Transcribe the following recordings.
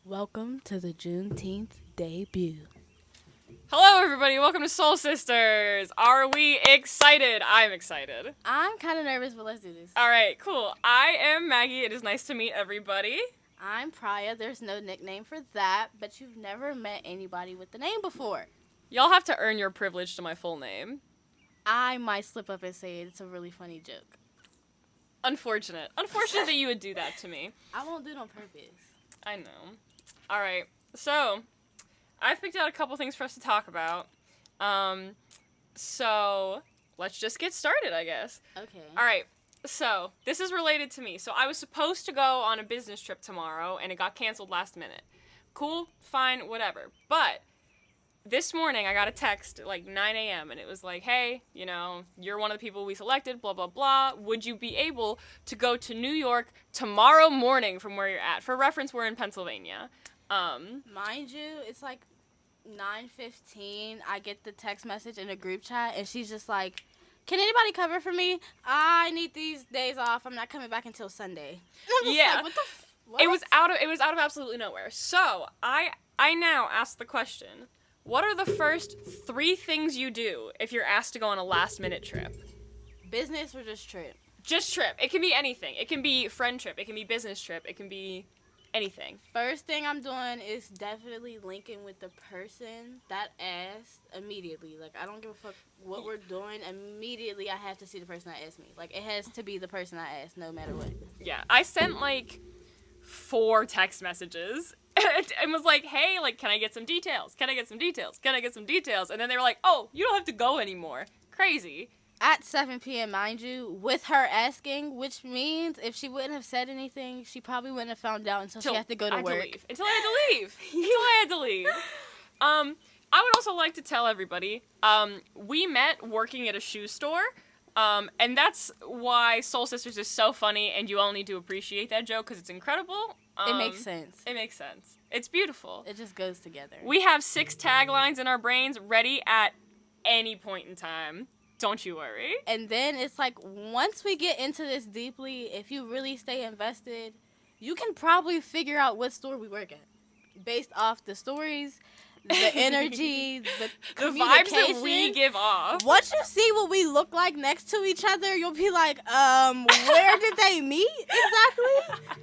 Welcome to the Juneteenth debut. Hello, everybody. Welcome to Soul Sisters. Are we excited? I'm excited. I'm kind of nervous, but let's do this. All right, cool. I am Maggie. It is nice to meet everybody. I'm Priyah. There's no nickname for that, but you've never met anybody with the name before. Y'all have to earn your privilege to my full name. I might slip up and say it's a really funny joke. Unfortunate. Unfortunate that you would do that to me. I won't do it on purpose. I know. All right. So, I've picked out a couple things for us to talk about. So let's just get started, I guess. Okay. All right. So, this is related to me. So, I was supposed to go on a business trip tomorrow, and it got canceled last minute. Cool, fine, whatever. But this morning, I got a text at like 9 a.m., and it was like, hey, you're one of the people we selected, blah, blah, blah. Would you be able to go to New York tomorrow morning from where you're at? For reference, we're in Pennsylvania. Mind you, it's like 9:15. I get the text message in a group chat, and she's just like, can anybody cover for me? I need these days off. I'm not coming back until Sunday. I'm just Yeah. like, what? It was out of absolutely nowhere. So, I now ask the question, what are the first 3 things you do if you're asked to go on a last-minute trip? Business or just trip? Just trip. It can be anything. It can be friend trip. It can be business trip. It can be anything. First thing I'm doing is definitely linking with the person that asked immediately. Like, I don't give a fuck what we're doing. Immediately, I have to see the person that asked me. Like, it has to be the person I asked, no matter what. Yeah, I sent like 4 text messages and was like, hey, like, can I get some details? Can I get some details? Can I get some details? And then they were like, oh, you don't have to go anymore. Crazy. At 7 p.m., mind you, with her asking, which means if she wouldn't have said anything, she probably wouldn't have found out until she had to go to work. Until I had to leave. Until I had to leave. I would also like to tell everybody, we met working at a shoe store, and that's why Soul Sisters is so funny, and you all need to appreciate that joke, because it's incredible. It makes sense. It makes sense. It's beautiful. It just goes together. We have 6 taglines in our brains ready at any point in time. Don't you worry. And then it's like, once we get into this deeply, if you really stay invested, you can probably figure out what store we work at. Based off the stories, the energy, the vibes that we give off. Once you see what we look like next to each other, you'll be like, where did they meet exactly?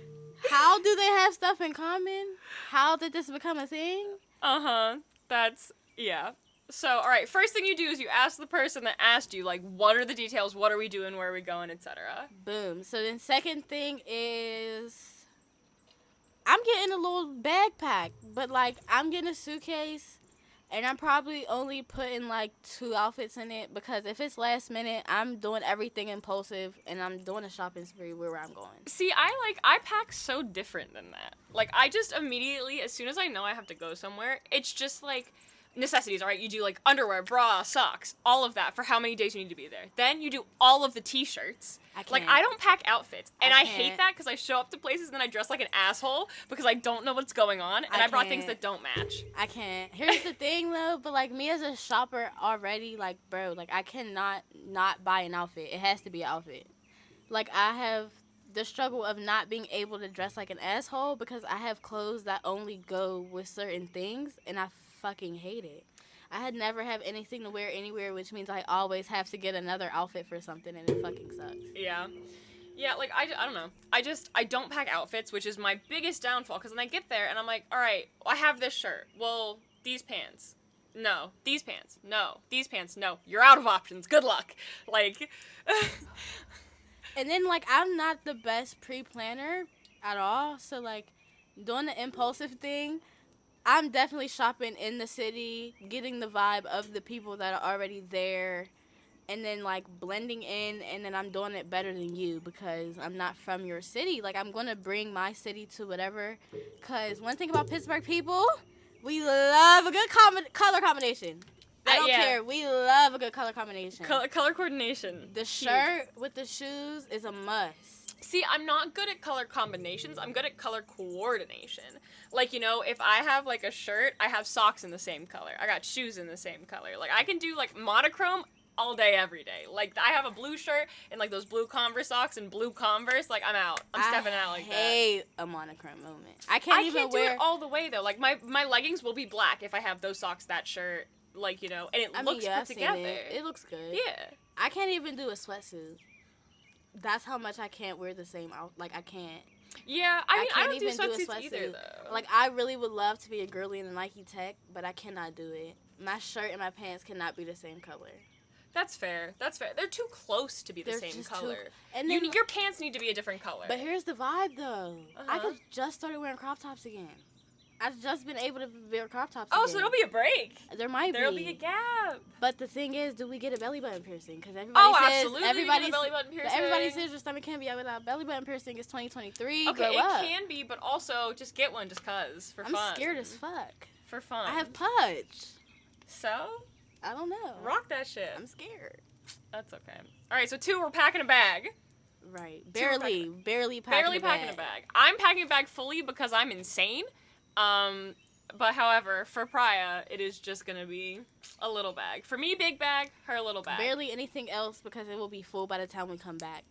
How do they have stuff in common? How did this become a thing? Yeah. So, all right, first thing you do is you ask the person that asked you, like, what are the details, what are we doing, where are we going, etc. Boom. So then second thing is, I'm getting a little backpack, but, like, I'm getting a suitcase, and I'm probably only putting, like, 2 outfits in it, because if it's last minute, I'm doing everything impulsive, and I'm doing a shopping spree where I'm going. See, I pack so different than that. Like, I just immediately, as soon as I know I have to go somewhere, it's just, like, necessities, all right? You do, like, underwear, bra, socks, all of that for how many days you need to be there. Then you do all of the t-shirts. Like, I don't pack outfits. And I hate that because I show up to places and then I dress like an asshole because I don't know what's going on. And I brought things that don't match. I can't. Here's the thing, though. But, like, me as a shopper already, like, bro, like, I cannot not buy an outfit. It has to be an outfit. Like, I have the struggle of not being able to dress like an asshole because I have clothes that only go with certain things. And I fucking hate it. I had never have anything to wear anywhere, which means I always have to get another outfit for something, and it fucking sucks. Yeah, like, I don't know. I don't pack outfits, which is my biggest downfall, because then I get there, and I'm like, alright, I have this shirt. Well, these pants. No. These pants. No. These pants. No. You're out of options. Good luck. Like... And then, like, I'm not the best pre-planner at all, so, like, doing the impulsive thing... I'm definitely shopping in the city, getting the vibe of the people that are already there, and then, like, blending in, and then I'm doing it better than you because I'm not from your city. Like, I'm going to bring my city to whatever, because one thing about Pittsburgh people, we love a good color combination. I don't care. We love a good color combination. Color coordination. The shirt with the shoes is a must. See, I'm not good at color combinations. I'm good at color coordination. Like, if I have, like, a shirt, I have socks in the same color. I got shoes in the same color. Like, I can do, like, monochrome all day, every day. Like, I have a blue shirt and, like, those blue Converse socks and blue Converse. Like, I'm out. I'm stepping out like that. I hate a monochrome moment. I can't do it all the way, though. Like, my leggings will be black if I have those socks, that shirt, like, you know, and it looks put together. It looks good. Yeah. I can't even do a sweatsuit. That's how much I can't wear the same out. Like, I can't. Yeah, I mean, I don't do sweatsuits either, though. Like, I really would love to be a girly in a Nike Tech, but I cannot do it. My shirt and my pants cannot be the same color. That's fair. They're too close to be the same color. And then, your pants need to be a different color. But here's the vibe, though. I just started wearing crop tops again. I've just been able to wear crop tops again. So there'll be a break. There'll be a gap. But the thing is, do we get a belly button piercing? Because everybody says... absolutely. Everybody a belly button piercing. Everybody says your stomach can't be out without belly button piercing. It's 2023. Okay, it can be, but also just get one just cause, for fun. I'm scared as fuck. For fun. I have pudge. So? I don't know. Rock that shit. I'm scared. That's okay. All right, so 2, we're packing a bag. Right. Barely packing a bag. I'm packing a bag fully because I'm insane. But however, for Priyah, it is just gonna be a little bag. For me, big bag. Her, a little bag. Barely anything else because it will be full by the time we come back.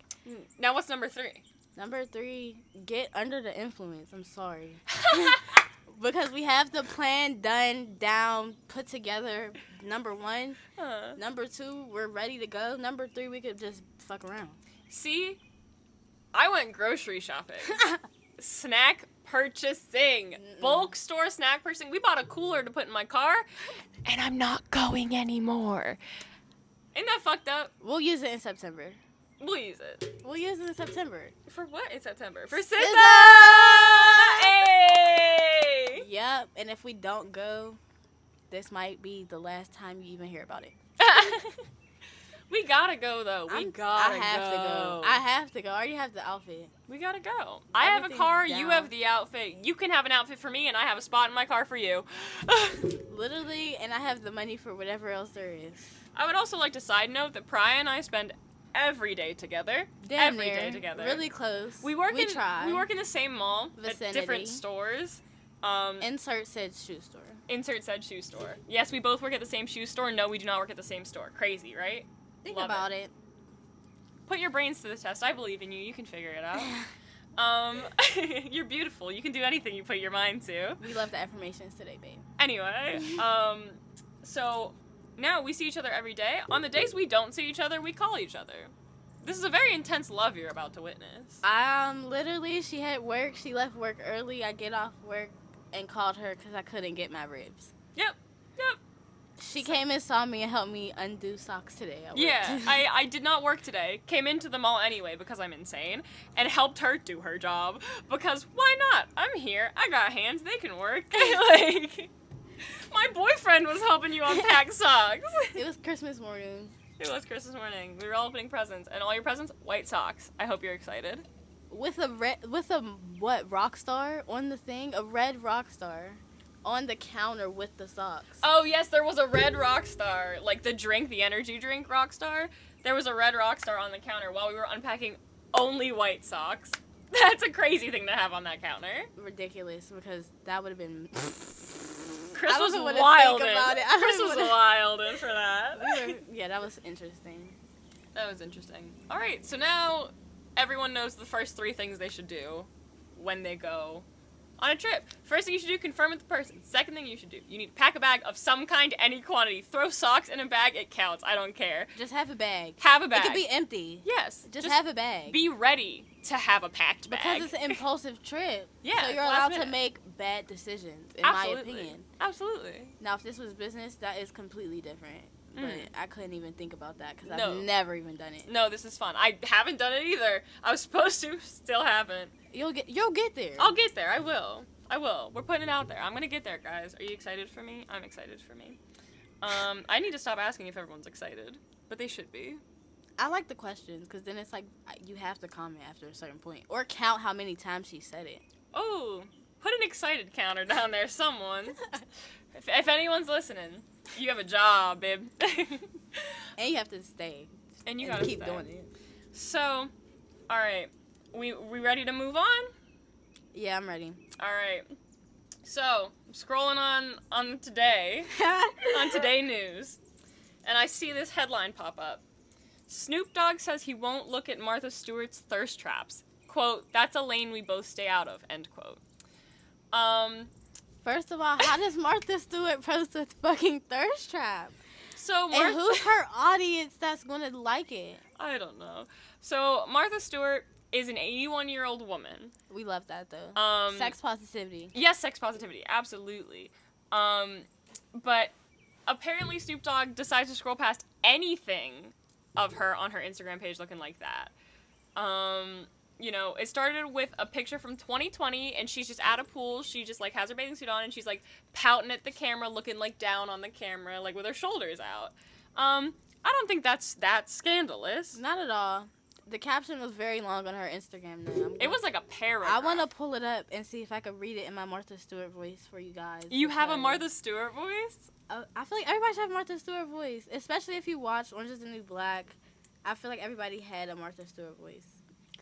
Now, what's number 3? Number 3, get under the influence. I'm sorry. Because we have the plan done, down, put together. Number 1. Number 2, we're ready to go. Number 3, we could just fuck around. See? I went grocery shopping. Snack purchasing. Bulk store snack purchasing. We bought a cooler to put in my car, and I'm not going anymore. Ain't that fucked up? We'll use it in September. We'll use it. We'll use it in September. For what in September? For SZA! Hey! Yep, and if we don't go, this might be the last time you even hear about it. We gotta go, though. I have to go. I already have the outfit. We gotta go. I have a car, you have the outfit. You can have an outfit for me, and I have a spot in my car for you. Literally, and I have the money for whatever else there is. I would also like to side note that Priyah and I spend every day together. Every day together. Really close. We work in the same mall vicinity. At different stores. Insert said shoe store. Insert said shoe store. Yes, we both work at the same shoe store. No, we do not work at the same store. Crazy, right? Think about it. Put your brains to the test. I believe in you. You can figure it out. You're beautiful. You can do anything you put your mind to. We love the affirmations today, babe. Anyway, so now we see each other every day. On the days we don't see each other, we call each other. This is a very intense love you're about to witness. Literally, she had work. She left work early. I get off work and called her because I couldn't get my ribs. Yep. She came and saw me and helped me undo socks today. Yeah, I did not work today. Came into the mall anyway because I'm insane. And helped her do her job. Because why not? I'm here. I got hands. They can work. Like, my boyfriend was helping you unpack socks. It was Christmas morning. It was Christmas morning. We were all opening presents. And all your presents, white socks. I hope you're excited. With a rock star on the thing? A red rock star. On the counter with the socks. Oh, yes, there was a red Rockstar. Like the drink, the energy drink Rockstar. There was a red Rockstar on the counter while we were unpacking only white socks. That's a crazy thing to have on that counter. Ridiculous, because that would have been... Chris was wild Chris was wild for that. Yeah, that was interesting. That was interesting. All right, so now everyone knows the first 3 things they should do when they go on a trip. First thing you should do, confirm with the person. Second thing you should do, you need to pack a bag of some kind, any quantity. Throw socks in a bag, it counts. I don't care. Just have a bag. Have a bag. It could be empty. Yes. Just have a bag. Be ready to have a packed bag. Because it's an impulsive trip. Yeah. So you're allowed to make bad decisions, in my opinion. Absolutely. Now, if this was business, that is completely different. But I couldn't even think about that because No. I've never even done it. No, this is fun. I haven't done it either. I was supposed to, still haven't. You'll get there. I'll get there. I will. We're putting it out there. I'm gonna get there, guys. Are you excited for me? I'm excited for me. I need to stop asking if everyone's excited, but they should be. I like the questions because then it's like you have to comment after a certain point or count how many times she said it. Oh, put an excited counter down there, someone. if anyone's listening, you have a job, babe. And you have to stay. And you gotta keep doing it. So, all right, we ready to move on? Yeah, I'm ready. All right. So, scrolling on today, on Today News. and I see this headline pop up. Snoop Dogg says he won't look at Martha Stewart's thirst traps. Quote, that's a lane we both stay out of, end quote. First of all, how does Martha Stewart post a fucking thirst trap? So And who's her audience that's gonna like it? I don't know. So Martha Stewart is an 81-year-old woman. We love that though. Sex positivity. Yes, sex positivity, absolutely. But apparently Snoop Dogg decides to scroll past anything of her on her Instagram page looking like that. You know, it started with a picture from 2020, and she's just at a pool. She just, like, has her bathing suit on, and she's, like, pouting at the camera, looking, like, down on the camera, like, with her shoulders out. I don't think that's that scandalous. Not at all. The caption was very long on her Instagram. It was, like, a paragraph. I want to pull it up and see if I can read it in my Martha Stewart voice for you guys. You have a Martha Stewart voice? I feel like everybody should have a Martha Stewart voice, especially if you watch Orange is the New Black. I feel like everybody had a Martha Stewart voice.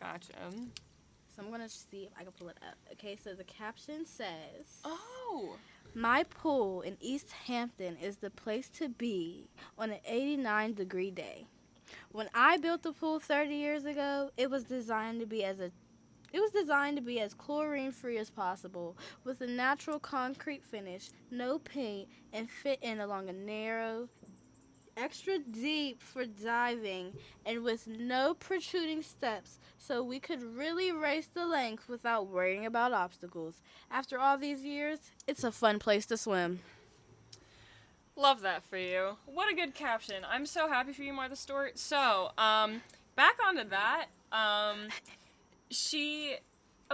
Gotcha. So I'm going to see if I can pull it up. Okay, so the caption says... Oh. My pool in East Hampton is the place to be on an 89-degree day. When I built the pool 30 years ago, it was designed to be as chlorine-free as possible, with a natural concrete finish, no paint, and fit in along a narrow, extra deep for diving, and with no protruding steps, so we could really race the length without worrying about obstacles. After all these years, it's a fun place to swim. Love that for you. What a good caption. I'm so happy for you, Martha Stewart. So, back onto that, she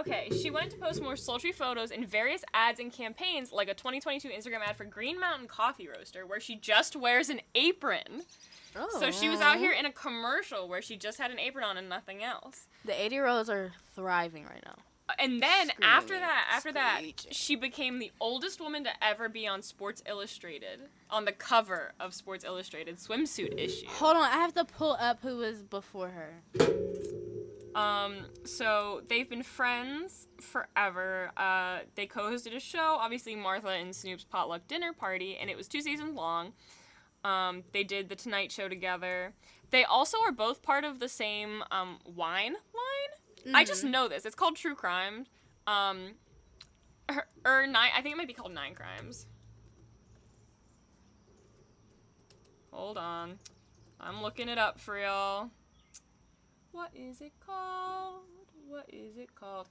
wanted to post more sultry photos in various ads and campaigns, like a 2022 Instagram ad for Green Mountain Coffee Roaster, where she just wears an apron. Oh. So she was out here in a commercial where she just had an apron on and nothing else. The 80-year-olds are thriving right now. And then after that, she became the oldest woman to ever be on Sports Illustrated, on the cover of Sports Illustrated swimsuit issue. Hold on, I have to pull up who was before her. So they've been friends forever. They co-hosted a show, obviously Martha and Snoop's potluck dinner party, and it was 2 seasons long. They did The Tonight Show together. They also are both part of the same, wine line. Mm-hmm. I just know this. It's called True Crime. I think it might be called 9 Crimes. Hold on. I'm looking it up for y'all. What is it called?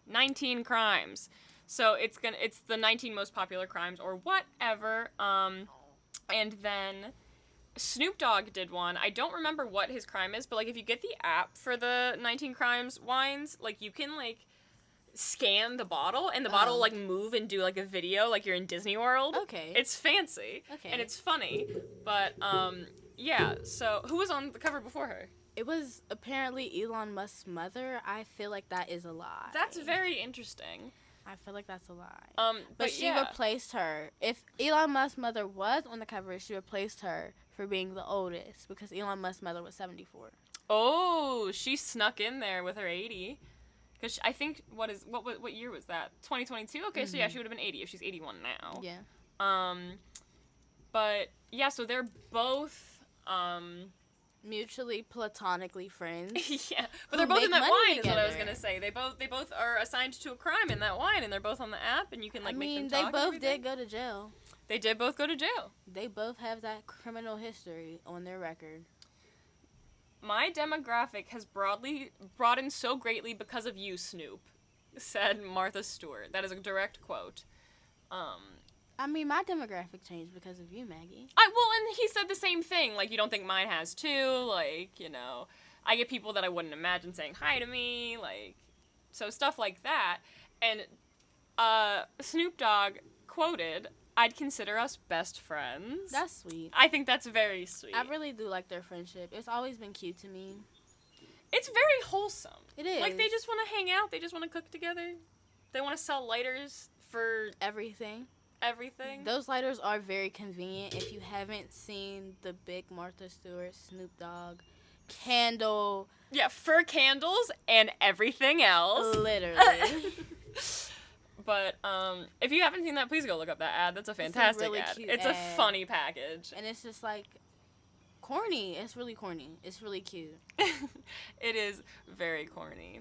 19 Crimes. So it's the 19 most popular crimes or whatever. And then Snoop Dogg did one. I don't remember what his crime is, but like if you get the app for the 19 Crimes wines, like you can like scan the bottle and the bottle will like move and do like a video like you're in Disney World. Okay. It's fancy. Okay. And it's funny. But yeah, so who was on the cover before her? It was apparently Elon Musk's mother. I feel like that is a lie. That's very interesting. I feel like that's a lie. But she yeah. replaced her. If Elon Musk's mother was on the cover, she replaced her for being the oldest because Elon Musk's mother was 74. Oh, she snuck in there with her 80. Because I think, what year was that? 2022? Okay, mm-hmm. So yeah, she would have been 80 if she's 81 now. Yeah. But yeah, so they're both, mutually platonically friends. Yeah, but they're both in that wine together. Is what I was gonna say. They both are assigned to a crime in that wine, and they're both on the app, and you can like make them talk. They both did go to jail. They did both go to jail. They both have that criminal history on their record. My demographic has broadened so greatly because of you, Snoop, said Martha Stewart. That is a direct quote. I mean, my demographic changed because of you, Maggie. And he said the same thing. Like, you don't think mine has too? Like, you know, I get people that I wouldn't imagine saying hi to me. Like, so stuff like that. And Snoop Dogg quoted, "I'd consider us best friends." That's sweet. I think that's very sweet. I really do like their friendship. It's always been cute to me. It's very wholesome. It is. Like, they just want to hang out. They just want to cook together. They want to sell lighters for everything. Those lighters are very convenient. If you haven't seen the big Martha Stewart, Snoop Dogg candle. Yeah, for candles and everything else. Literally. But if you haven't seen that, please go look up that ad. That's a fantastic ad. It's a funny package. And it's just like corny. It's really corny. It's really cute. It is very corny.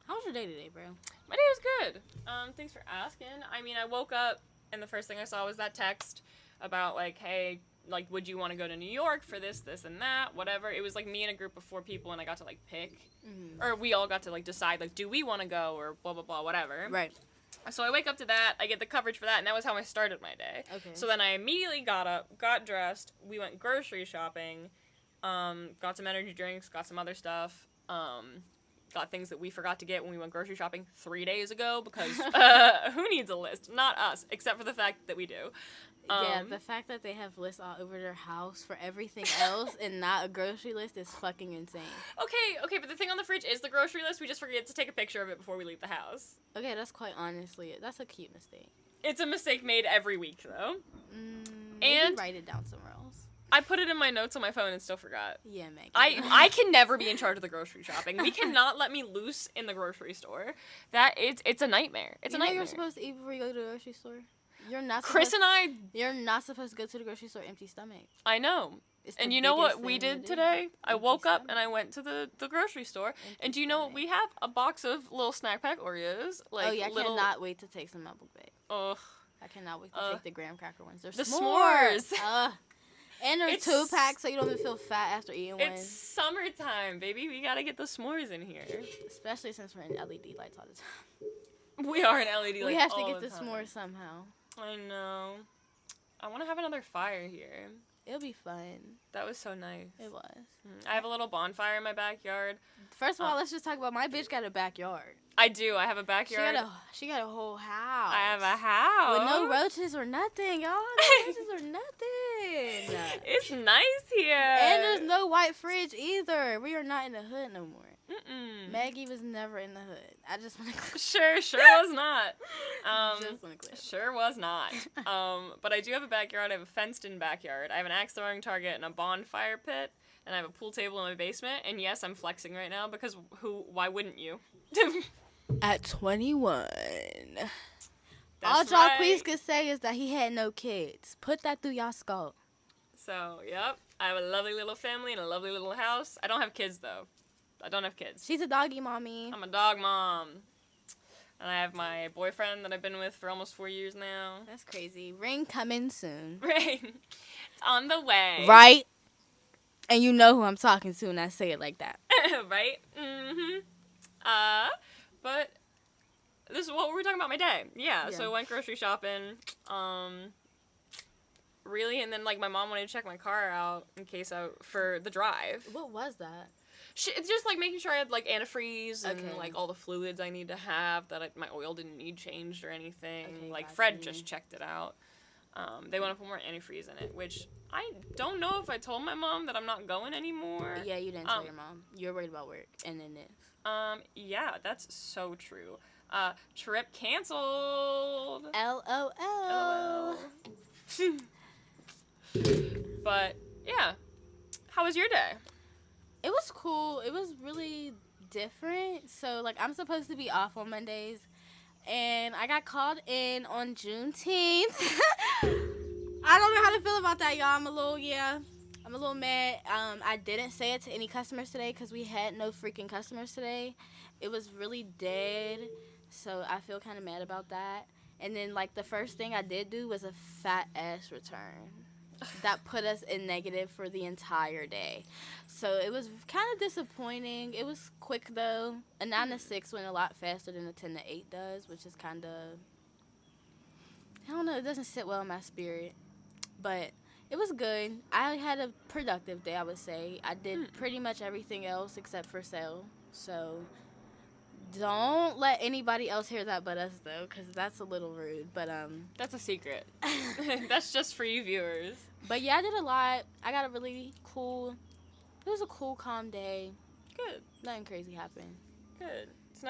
How was your day today, bro? My day was good. Thanks for asking. I mean, I woke up and the first thing I saw was that text about like, hey, like, would you want to go to New York for this, and that, whatever. It was like me and a group of 4 people, and I got to like pick, or we all got to like decide like, do we want to go or blah blah blah, whatever. Right. So I wake up to that, I get the coverage for that, and that was how I started my day. Okay. So then I immediately got up, got dressed, we went grocery shopping, got some energy drinks, got some other stuff, got things that we forgot to get when we went grocery shopping 3 days ago, because who needs a list? Not us, except for the fact that we do. Yeah, the fact that they have lists all over their house for everything else and not a grocery list is fucking insane. Okay, but the thing on the fridge is the grocery list. We just forget to take a picture of it before we leave the house. Okay, that's quite honestly, that's a cute mistake. It's a mistake made every week, though. Maybe And write it down somewhere else. I put it in my notes on my phone and still forgot. Yeah, Maggie. I can never be in charge of the grocery shopping. We cannot let me loose in the grocery store. It's a nightmare. It's a nightmare. You're supposed to eat before you go to the grocery store. You're not. You're not supposed to go to the grocery store empty stomach. I know. And you know what we did today? I woke up and I went to the grocery store. And do you know what we have? A box of little snack pack Oreos. Like, oh yeah, I cannot wait to take some apple bag. Ugh. I cannot wait to take the graham cracker ones. They're the s'mores. s'mores. And they're 2-pack, so you don't even feel fat after eating one. It's summertime, baby. We gotta get the s'mores in here. Especially since we're in LED lights all the time. We are in LED lights. We have to all get the the time. s'mores somehow. I know. I want to have another fire here. It'll be fun. That was so nice. It was. I have a little bonfire in my backyard. First of all, let's just talk about my bitch got a backyard. I do. I have a backyard. She got a whole house. I have a house. With no roaches or nothing, y'all. No roaches or nothing. It's nice here. And there's no white fridge either. We are not in the hood no more. Mm-mm. Maggie was never in the hood. I just want to Sure was not. just want to Sure was not. But I do have a backyard. I have a fenced-in backyard. I have an axe throwing target and a bonfire pit, and I have a pool table in my basement. And yes, I'm flexing right now because why wouldn't you? At 21. All That's y'all right. please could say is that he had no kids. Put that through y'all skull. So, yep. I have a lovely little family and a lovely little house. I don't have kids, though. I don't have kids. She's a doggy mommy. I'm a dog mom. And I have my boyfriend that I've been with for almost 4 years now. That's crazy. Ring coming soon. Right. It's on the way. Right? And you know who I'm talking to when I say it like that. Right? Mm-hmm. But this is what we're talking about my day. Yeah, so I went grocery shopping. Really, and then like my mom wanted to check my car out in case for the drive. What was that? It's just like making sure I had like antifreeze and Okay. like all the fluids I need to have, that my oil didn't need changed or anything. Okay, like got Fred you. just checked it out. They want to put more antifreeze in it, which I don't know if I told my mom that I'm not going anymore. Yeah, you didn't tell your mom. You're worried about work and then this. Yeah, that's so true. Trip canceled. LOL. But yeah, how was your day? It was cool. It was really different. So, like, I'm supposed to be off on Mondays. And I got called in on Juneteenth. I don't know how to feel about that, y'all. I'm a little mad. I didn't say it to any customers today because we had no freaking customers today. It was really dead. So, I feel kind of mad about that. And then, like, the first thing I did do was a fat-ass return. That put us in negative for the entire day. So it was kind of disappointing. It was quick, though. A 9 to 6 went a lot faster than a 10 to 8 does, which is kind of, I don't know, it doesn't sit well in my spirit. But it was good. I had a productive day, I would say. I did pretty much everything else except for sell. So don't let anybody else hear that but us, though, because that's a little rude. But That's a secret. That's just for you viewers. But yeah, I did a lot. I got a really cool, it was a cool, calm day. Good. Nothing crazy happened. Good. It's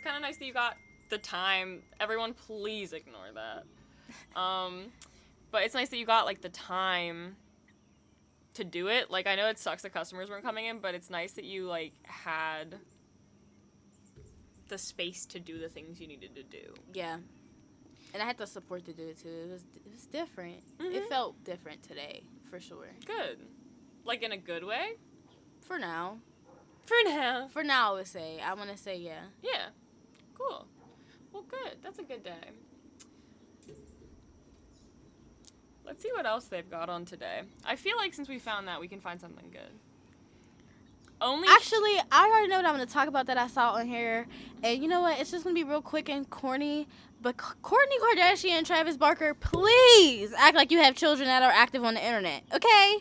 kind of nice that you got the time. Everyone, please ignore that. But it's nice that you got, like, the time to do it. Like, I know it sucks that customers weren't coming in, but it's nice that you, like, had the space to do the things you needed to do. Yeah. And I had the support to do it too. It was different. Mm-hmm. It felt different today, for sure. Good. Like in a good way? For now. For now. For now, I would say. I want to say yeah. Yeah. Cool. Well, good. That's a good day. Let's see what else they've got on today. I feel like since we found that, we can find something good. Actually, I already know what I'm going to talk about that I saw on here. And you know what? It's just going to be real quick and corny. But Kourtney Kardashian and Travis Barker, please act like you have children that are active on the internet, okay?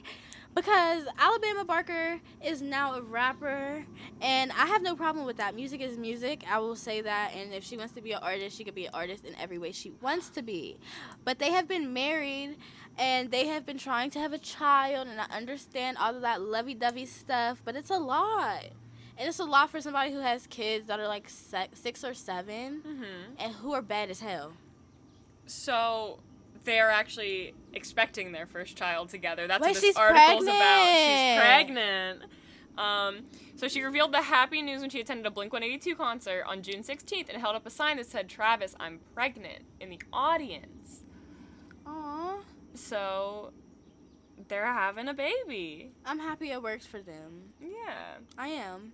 Because Alabama Barker is now a rapper, and I have no problem with that. Music is music. I will say that. And if she wants to be an artist, she could be an artist in every way she wants to be. But they have been married, and they have been trying to have a child, and I understand all of that lovey-dovey stuff, but it's a lot. And it's a lot for somebody who has kids that are like 6 or 7 and who are bad as hell. So they're actually expecting their first child together. That's Wait, what this article's about. She's pregnant. So she revealed the happy news when she attended a Blink-182 concert on June 16th and held up a sign that said, "Travis, I'm pregnant," in the audience. Aww. So they're having a baby. I'm happy it works for them. Yeah. I am.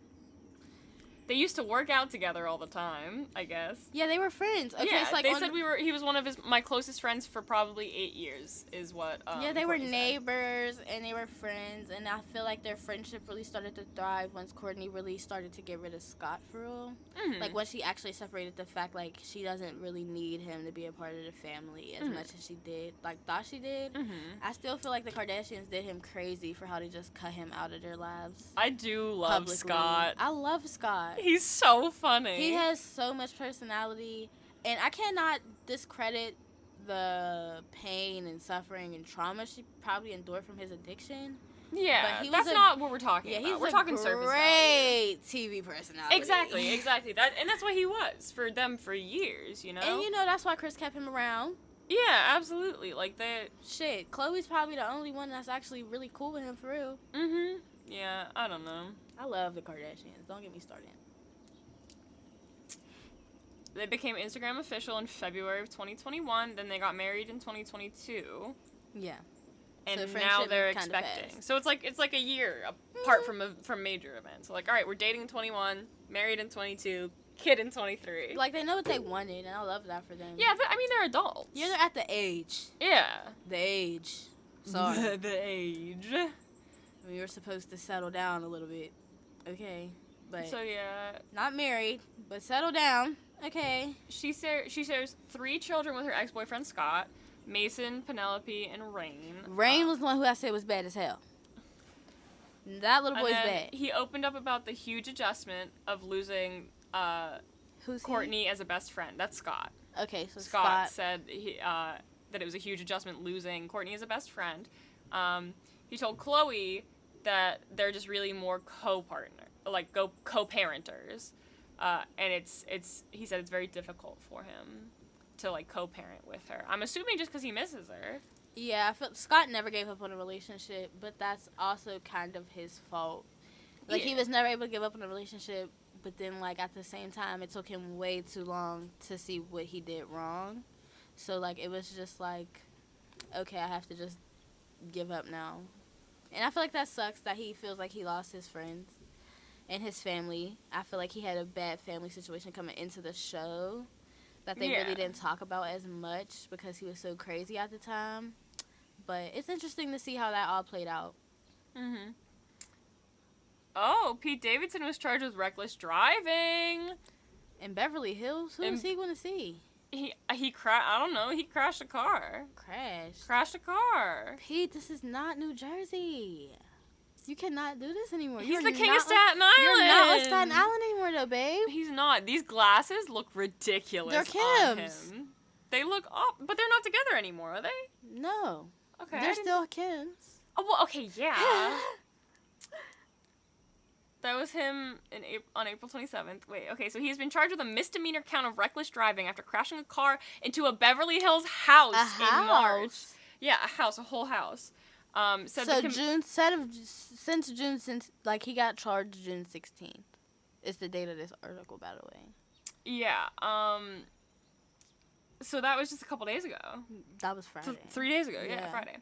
They used to work out together all the time, I guess. Yeah, they were friends. Okay, yeah, it's like they said he was one of my closest friends for probably 8 years, is what yeah, they were Kourtney said. neighbors, and they were friends, and I feel like their friendship really started to thrive once Kourtney really started to get rid of Scott for real. Mm-hmm. Like, when she actually separated the fact, like, she doesn't really need him to be a part of the family as much as she did, like, thought she did. I still feel like the Kardashians did him crazy for how they just cut him out of their lives. I do love publicly. Scott. I love Scott. He's so funny. He has so much personality, and I cannot discredit the pain and suffering and trauma she probably endured from his addiction. Yeah, but that's not what we're talking about. We're talking surface value. Great TV personality. Exactly. That's what he was for them for years, you know? And, you know, that's why Chris kept him around. Yeah, absolutely. Like, that... Shit, Khloe's probably the only one that's actually really cool with him, for real. Yeah, I don't know. I love the Kardashians. Don't get me started. They became Instagram official in February of 2021. Then they got married in 2022. Yeah. And so now they're expecting. So it's like a year apart from major events. So like, all right, we're dating in 21, married in 22, kid in 23. Like, they know what they wanted, and I love that for them. Yeah, I mean, they're adults. Yeah, they're at the age. Yeah. The age. Sorry. the age. We were supposed to settle down a little bit. Okay. But so, yeah. Not married, but settle down. Okay. She shares 3 children with her ex-boyfriend, Scott. Mason, Penelope, and Rain. Rain was the one who I said was bad as hell. That little boy's bad. He opened up about the huge adjustment of losing Kourtney as a best friend. That's Scott. Okay, so Scott said that it was a huge adjustment losing Kourtney as a best friend. He told Khloe that they're just really more co-parenters. And he said it's very difficult for him to, like, co-parent with her. I'm assuming just because he misses her. Yeah, I feel Scott never gave up on a relationship, but that's also kind of his fault. Like, he was never able to give up on a relationship, but then, like, at the same time, it took him way too long to see what he did wrong. So, like, it was just like, okay, I have to just give up now. And I feel like that sucks that he feels like he lost his friends and his family. I feel like he had a bad family situation coming into the show that they really didn't talk about as much because he was so crazy at the time. But it's interesting to see how that all played out. Oh, Pete Davidson was charged with reckless driving. In Beverly Hills? Who is he going to see? I don't know. He crashed a car. Crashed a car. Pete, this is not New Jersey. You cannot do this anymore. He's the king of Staten Island. You're not on Staten Island anymore, though, babe. He's not. These glasses look ridiculous. They're Kim's. On him. They look up, but they're not together anymore, are they? No. Okay. They're still Kim's. Oh, well, okay, yeah. That was him on April 27th. Wait, okay, so he's been charged with a misdemeanor count of reckless driving after crashing a car into a Beverly Hills house in March. Yeah, a whole house. Since he got charged June 16th. Is the date of this article, by the way. Yeah. So that was just a couple days ago. That was Friday. 3 days ago, yeah, Friday.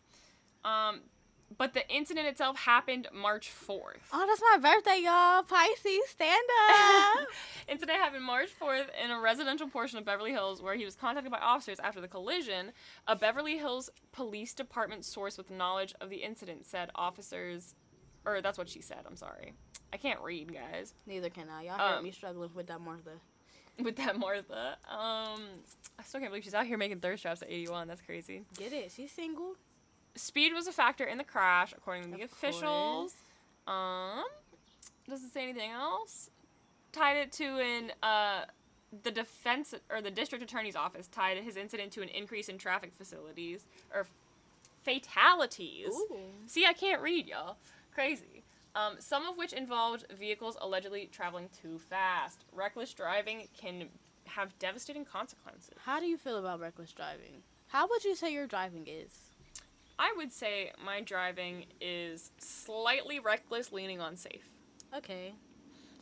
But the incident itself happened March 4th. Oh, that's my birthday, y'all. Pisces, stand up. Incident happened March 4th in a residential portion of Beverly Hills where he was contacted by officers after the collision. A Beverly Hills Police Department source with knowledge of the incident said officers... Or that's what she said, I'm sorry. I can't read, guys. Neither can I. Y'all heard me struggling with that Martha. With that Martha. I still can't believe she's out here making thirst traps at 81. That's crazy. Get it. She's single. Speed was a factor in the crash, according to the officials. Doesn't say anything else. Tied it to the defense or the district attorney's office tied his incident to an increase in traffic facilities or fatalities. Ooh. See, I can't read, y'all. Crazy. Some of which involved vehicles allegedly traveling too fast. Reckless driving can have devastating consequences. How do you feel about reckless driving? How would you say your driving is? I would say my driving is slightly reckless, leaning on safe. Okay.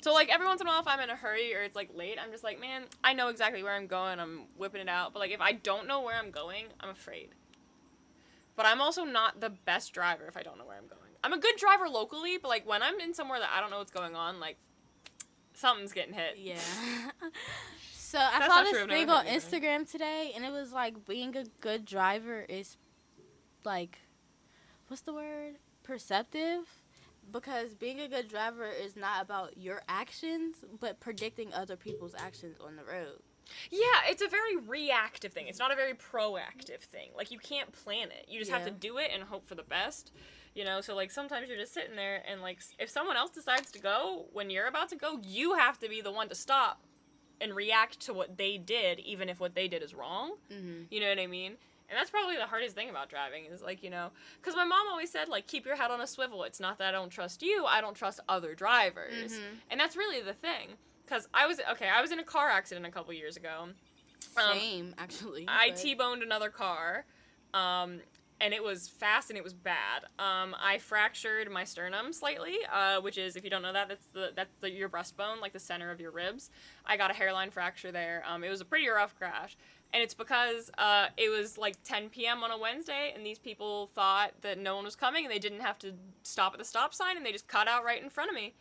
So, like, every once in a while, if I'm in a hurry or it's, like, late, I'm just like, man, I know exactly where I'm going. I'm whipping it out. But, like, if I don't know where I'm going, I'm afraid. But I'm also not the best driver if I don't know where I'm going. I'm a good driver locally, but, like, when I'm in somewhere that I don't know what's going on, like, something's getting hit. Yeah. So, I saw this thing on Instagram today, and it was, like, being a good driver is, like, what's the word? Perceptive? Because being a good driver is not about your actions, but predicting other people's actions on the road. Yeah, it's a very reactive thing. It's not a very proactive thing. Like, you can't plan it. You just have to do it and hope for the best. You know, so, like, sometimes you're just sitting there and, like, if someone else decides to go when you're about to go, you have to be the one to stop and react to what they did, even if what they did is wrong. Mm-hmm. You know what I mean? And that's probably the hardest thing about driving is, like, you know, because my mom always said, like, keep your head on a swivel. It's not that I don't trust you. I don't trust other drivers. Mm-hmm. And that's really the thing. Because I was in a car accident a couple years ago. Same, actually. I T-boned another car, and it was fast and it was bad. I fractured my sternum slightly, which is, if you don't know that, that's your breastbone, like the center of your ribs. I got a hairline fracture there. It was a pretty rough crash. And it's because it was like 10 p.m. on a Wednesday, and these people thought that no one was coming, and they didn't have to stop at the stop sign, and they just cut out right in front of me.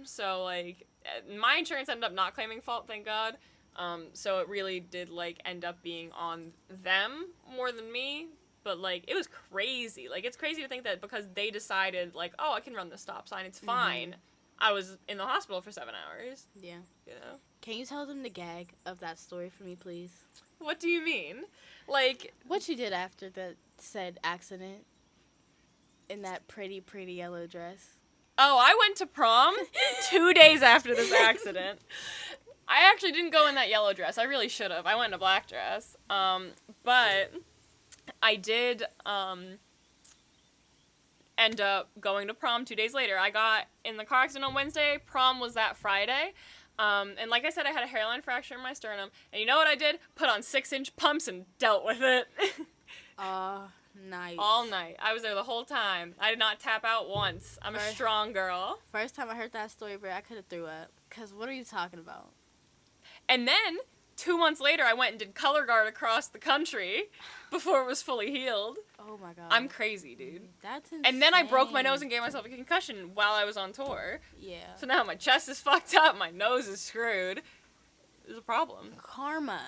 So, like, my insurance ended up not claiming fault, thank God. So it really did, like, end up being on them more than me. But, like, it was crazy. Like, it's crazy to think that because they decided, like, oh, I can run the stop sign, it's fine. Mm-hmm. I was in the hospital for 7 hours. Yeah. You know? Can you tell them the gag of that story for me, please? What do you mean? Like... What you did after that said accident in that pretty, pretty yellow dress. Oh, I went to prom 2 days after this accident. I actually didn't go in that yellow dress. I really should have. I went in a black dress. But I did end up going to prom 2 days later. I got in the car accident on Wednesday. Prom was that Friday. And like I said, I had a hairline fracture in my sternum. And you know what I did? Put on 6-inch pumps and dealt with it. Nice. All night. I was there the whole time. I did not tap out once. I'm a strong girl. First time I heard that story, bro, I could have threw up. Because what are you talking about? And then, 2 months later, I went and did color guard across the country before it was fully healed. Oh, my God. I'm crazy, dude. That's insane. And then I broke my nose and gave myself a concussion while I was on tour. Yeah. So now my chest is fucked up, my nose is screwed. There's a problem. Karma.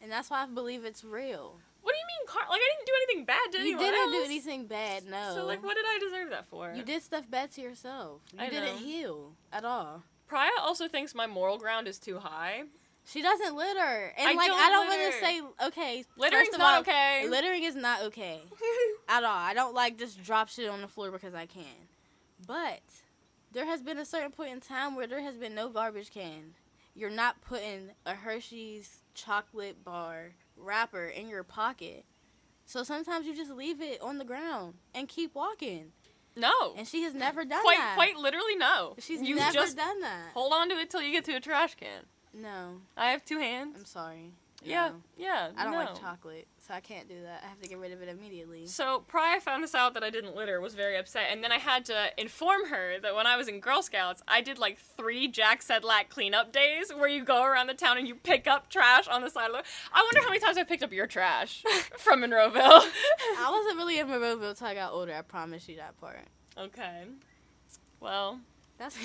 And that's why I believe it's real. What do you mean karma? Like, I didn't do anything bad to anyone else. You didn't do anything bad, no. So, like, what did I deserve that for? You did stuff bad to yourself. You didn't heal at all. Priyah also thinks my moral ground is too high. She doesn't litter. And, I don't want to say, okay. Littering's not okay. Littering is not okay. At all. I don't, like, just drop shit on the floor because I can. But there has been a certain point in time where there has been no garbage can. You're not putting a Hershey's chocolate bar wrapper in your pocket. So sometimes you just leave it on the ground and keep walking. No. And she has never done that. Quite literally, no. She's never done that. Hold on to it till you get to a trash can. No. I have 2 hands. I'm sorry. Yeah, No. yeah. I don't no. like chocolate, so I can't do that. I have to get rid of it immediately. So Priyah found this out that I didn't litter, was very upset, and then I had to inform her that when I was in Girl Scouts, I did like 3 Jack Sedlak cleanup days where you go around the town and you pick up trash on the side of the. I wonder how many times I picked up your trash from Monroeville. I wasn't really in Monroeville until I got older. I promise you that part. Okay. Well, That's.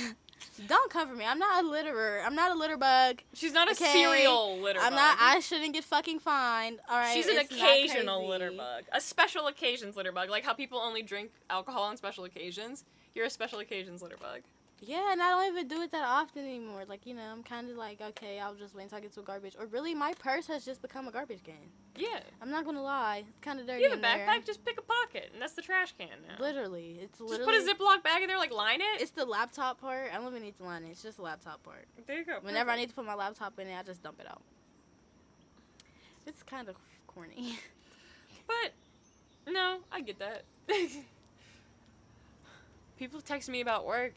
Don't come for me. I'm not a litterer. I'm not a litter bug. she's not a Okay? serial litter bug. I'm not. I shouldn't get fucking fined. All right. She's an It's not occasional crazy. litter bug. A special occasions litter bug. Like how people only drink alcohol on special occasions. You're a special occasions litter bug. Yeah, and I don't even do it that often anymore. Like, you know, I'm kind of like, okay, I'll just wait until I get to a garbage. Or really, my purse has just become a garbage can. Yeah. I'm not going to lie. It's kind of dirty You have a in there. backpack, just pick a pocket, and that's the trash can now. Literally. It's Just literally. put a Ziploc bag in there, like line it. It's the laptop part. I don't even need to line it. It's just the laptop part. There you go. Whenever I perfect. need to put my laptop in it, I just dump it out. It's kind of corny. But, no, I get that. People text me about work.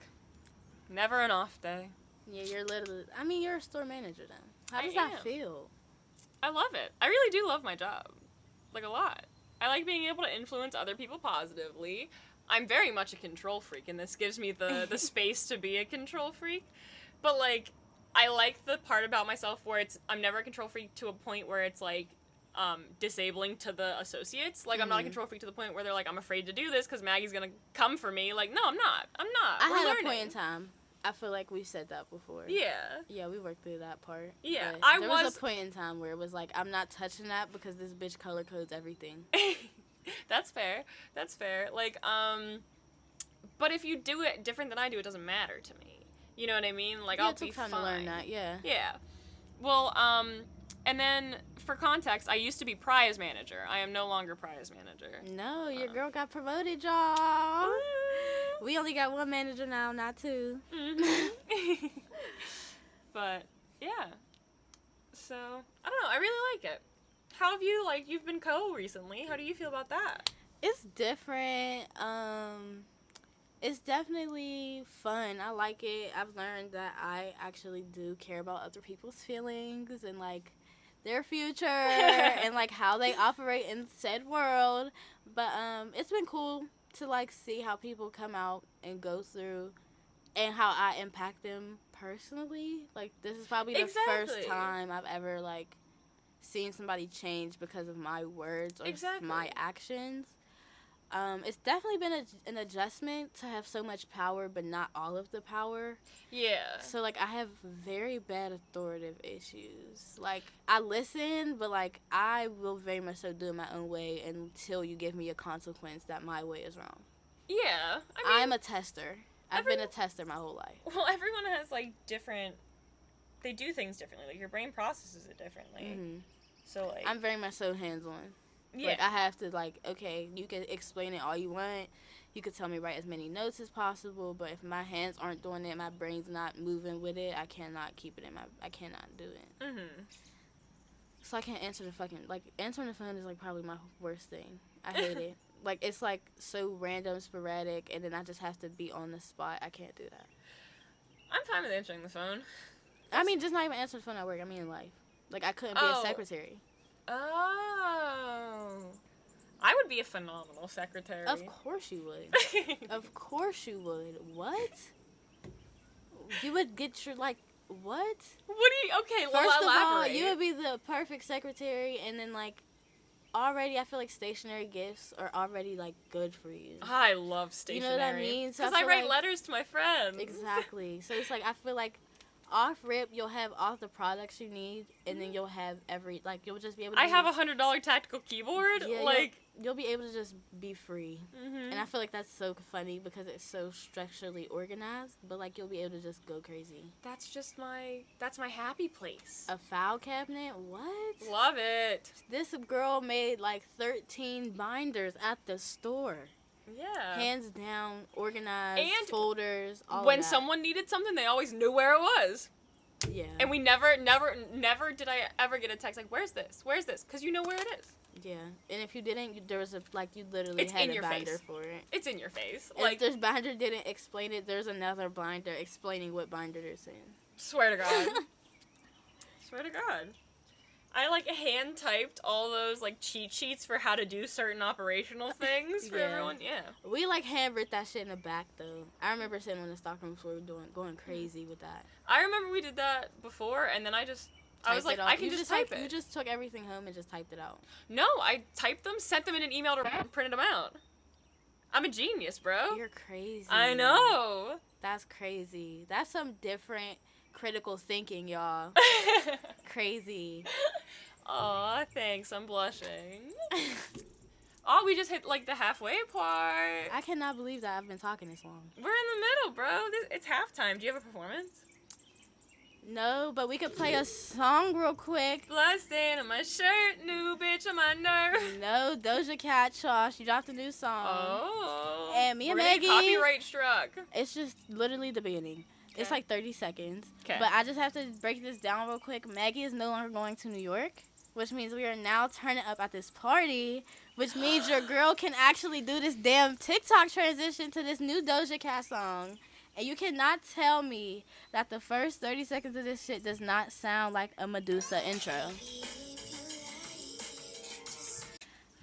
Never an off day. Yeah, you're literally. I mean, you're a store manager then. How I does that am. feel? I love it. I really do love my job. Like, a lot. I like being able to influence other people positively. I'm very much a control freak, and this gives me the space to be a control freak. But, like, I like the part about myself where I'm never a control freak to a point where it's, like, disabling to the associates. Like, I'm not a control freak to the point where they're like, I'm afraid to do this because Maggie's gonna come for me. Like, no, I'm not. I We're had learning. a point in time. I feel like we've said that before. Yeah. Yeah, we worked through that part. Yeah, But there was a point in time where it was like, I'm not touching that because this bitch color codes everything. That's fair. That's fair. Like, but if you do it different than I do, it doesn't matter to me. You know what I mean? Like, Yeah, I'll it took be time fine. to learn that, yeah. Yeah. Well, and then for context, I used to be Priyah's manager. I am no longer Priyah's manager. No, your girl got promoted, y'all. We only got one manager now, not two. Mm-hmm. But, yeah. So, I don't know. I really like it. How have you, like, you've been recently. How do you feel about that? It's different. It's definitely fun. I like it. I've learned that I actually do care about other people's feelings and, like, their future and, like, how they operate in said world. But it's been cool to, like, see how people come out and go through and how I impact them personally. Like, this is probably the first time I've ever, like, seen somebody change because of my words or my actions. It's definitely been an adjustment to have so much power, but not all of the power. Yeah. So, like, I have very bad authoritative issues. Like, I listen, but, like, I will very much so do it my own way until you give me a consequence that my way is wrong. Yeah. I mean, I'm a tester. I've been a tester my whole life. Well, everyone has, like, different... They do things differently. Like, your brain processes it differently. Mm-hmm. So, like... I'm very much so hands-on. Yeah. Like, I have to, like, okay, you can explain it all you want. You could tell me write as many notes as possible, but if my hands aren't doing it, my brain's not moving with it, I cannot keep it in I cannot do it. Mm-hmm. So I can't answer the fucking, like, answering the phone is, like, probably my worst thing. I hate it. Like, it's, like, so random, sporadic, and then I just have to be on the spot. I can't do that. I'm fine with answering the phone. I mean, just not even answering the phone at work. I mean, in life. Like, I couldn't be a secretary. Oh. I would be a phenomenal secretary. Of course you would. Of course you would. What? You would get your, like, what? What do you... Okay, well, First of all, elaborate. you would be the perfect secretary, and then, like, already I feel like stationary gifts are already, like, good for you. I love stationery. You know what I mean? Because So I write like, letters to my friends. Exactly. So it's like, I feel like off rip, you'll have all the products you need, and then you'll have you'll just be able to... I have a $100 tactical keyboard. Yeah, like... You'll be able to just be free. Mm-hmm. And I feel like that's so funny because it's so structurally organized, but, like, you'll be able to just go crazy. That's my happy place. A file cabinet? What? Love it. This girl made, like, 13 binders at the store. Yeah. Hands down, organized, And folders, all when of that. someone needed something, they always knew where it was. Yeah. And we never did I ever get a text like, where's this? Where's this? Because you know where it is. Yeah. And if you didn't, there was you literally It's had in a your binder face. for it. It's in your face. And Like, if this binder didn't explain it, there's another binder explaining what binder it's in. swear to God. Swear to God. I, like, hand-typed all those, like, cheat sheets for how to do certain operational things for everyone. Yeah. We, like, handwritten that shit in the back, though. I remember sitting on the Stockholm floor going crazy with that. I remember we did that before, and then I was like, I can just type it. You just took everything home and just typed it out. No, I typed them, sent them in an email to and printed them out. I'm a genius, bro. You're crazy. I know. That's crazy. That's some different critical thinking, y'all. Crazy. Aw, thanks. I'm blushing. Oh, we just hit, like, the halfway part. I cannot believe that I've been talking this long. We're in the middle, bro. It's halftime. Do you have a performance? No, but we could play a song real quick. Blood stain on my shirt, new bitch on my nerve. No, Doja Cat, Josh. You dropped a new song. Oh. And me and We're gonna Maggie. get copyright struck. It's just literally the beginning. Okay. It's like 30 seconds. Okay. But I just have to break this down real quick. Maggie is no longer going to New York, which means we are now turning up at this party, which means your girl can actually do this damn TikTok transition to this new Doja Cat song. And you cannot tell me that the first 30 seconds of this shit does not sound like a Medusa intro.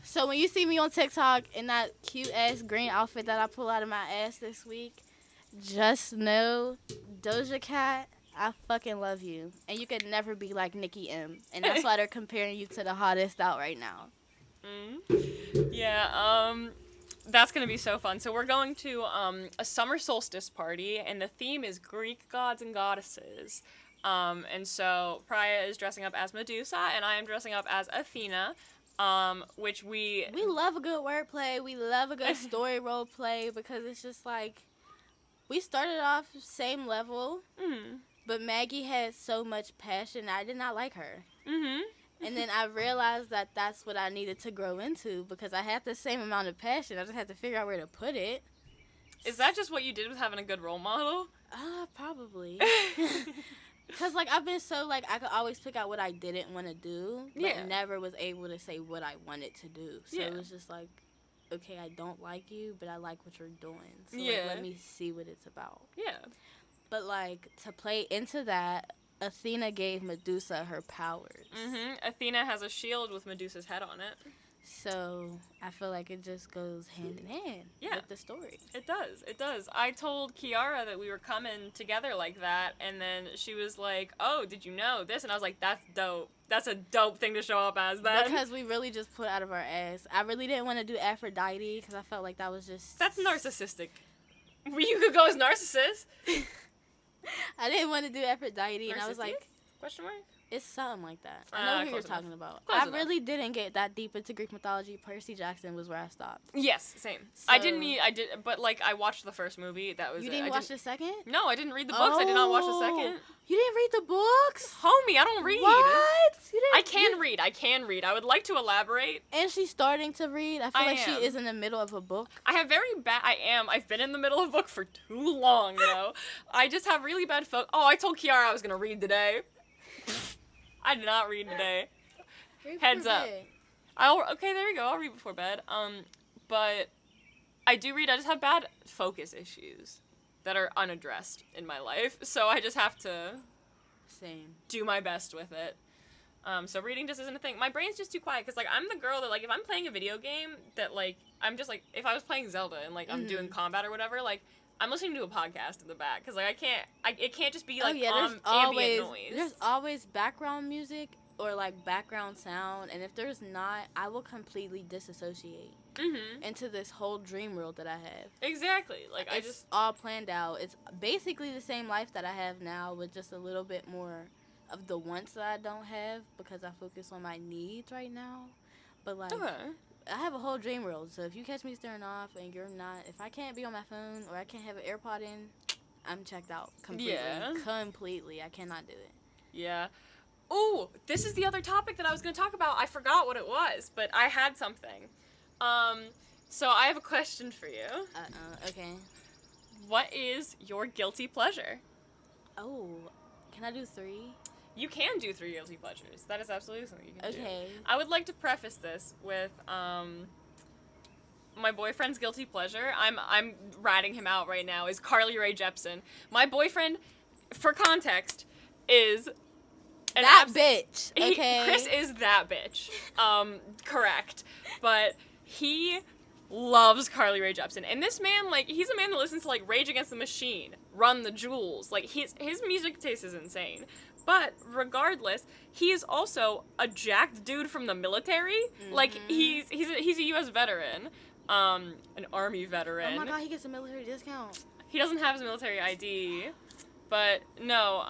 So when you see me on TikTok in that cute-ass green outfit that I pull out of my ass this week, just know, Doja Cat, I fucking love you. And you could never be like Nicki M. And that's why they're comparing you to the hottest out right now. Yeah, that's going to be so fun. So we're going to a summer solstice party, and the theme is Greek gods and goddesses. And so Priyah is dressing up as Medusa, and I am dressing up as Athena, which we love a good wordplay. We love a good story role play because it's just like, we started off same level, but Maggie had so much passion. I did not like her. And then I realized that that's what I needed to grow into because I had the same amount of passion. I just had to figure out where to put it. Is that just what you did with having a good role model? Probably. Because, like, I've been so, like, I could always pick out what I didn't want to do, but never was able to say what I wanted to do. So it was just like, okay, I don't like you, but I like what you're doing. So, like, let me see what it's about. Yeah. But, like, to play into that, Athena gave Medusa her powers. Athena has a shield with Medusa's head on it. So I feel like it just goes hand in hand with the story. It does. It does. I told Kiara that we were coming together like that, and then she was like, oh, did you know this? And I was like, that's dope. That's a dope thing to show up as then. Because we really just put out of our ass. I really didn't want to do Aphrodite because I felt like that was just... That's narcissistic. You could go as Narcissus. I didn't want to do Aphrodite, and I was like... Question mark? It's something like that. I know who you're talking about. Close I enough. really didn't get that deep into Greek mythology. Percy Jackson was where I stopped. Yes, same. So, But like I watched the first movie. That was You didn't watch the second? No, I didn't read the books. I did not watch the second. You didn't read the books? Homie, I don't read. What? You didn't, I can read. I would like to elaborate. And she's starting to read. I feel like she is in the middle of a book. I have very bad... I've been in the middle of a book for too long, I just have really bad I told Kiara I was going to read today. I did not read today. Heads up. Okay, there we go. I'll read before bed. But I do read. I just have bad focus issues that are unaddressed in my life. So I just have to do my best with it. So reading just isn't a thing. My brain's just too quiet because, like, I'm the girl that, like, if I'm playing a video game that, like, I'm just, like, if I was playing Zelda and, like, I'm doing combat or whatever, like, I'm listening to a podcast in the back because, like, it can't just be, like, ambient noise. There's always background music or, like, background sound, and if there's not, I will completely disassociate into this whole dream world that I have. Exactly. Like, it's all planned out. It's basically the same life that I have now with just a little bit more of the wants that I don't have because I focus on my needs right now. But, like... Okay. I have a whole dream world, so if you catch me staring off and you're not, if I can't be on my phone or I can't have an AirPod in, I'm checked out completely. Yeah. Completely. I cannot do it. Yeah. Oh, this is the other topic that I was going to talk about. I forgot what it was, but I had something. So I have a question for you. Okay. What is your guilty pleasure? Oh, can I do 3? You can do 3 guilty pleasures. That is absolutely something you can do. Okay. I would like to preface this with my boyfriend's guilty pleasure. I'm ratting him out right now. Is Carly Rae Jepsen. My boyfriend, for context, is That bitch. Okay. Chris is that bitch. Correct. But he loves Carly Rae Jepsen. And this man, like, he's a man that listens to, like, Rage Against the Machine, Run the Jewels. Like, his music taste is insane. But regardless, he is also a jacked dude from the military. Mm-hmm. Like, he's a U.S. veteran, an Army veteran. Oh my God, he gets a military discount. He doesn't have his military ID, but no.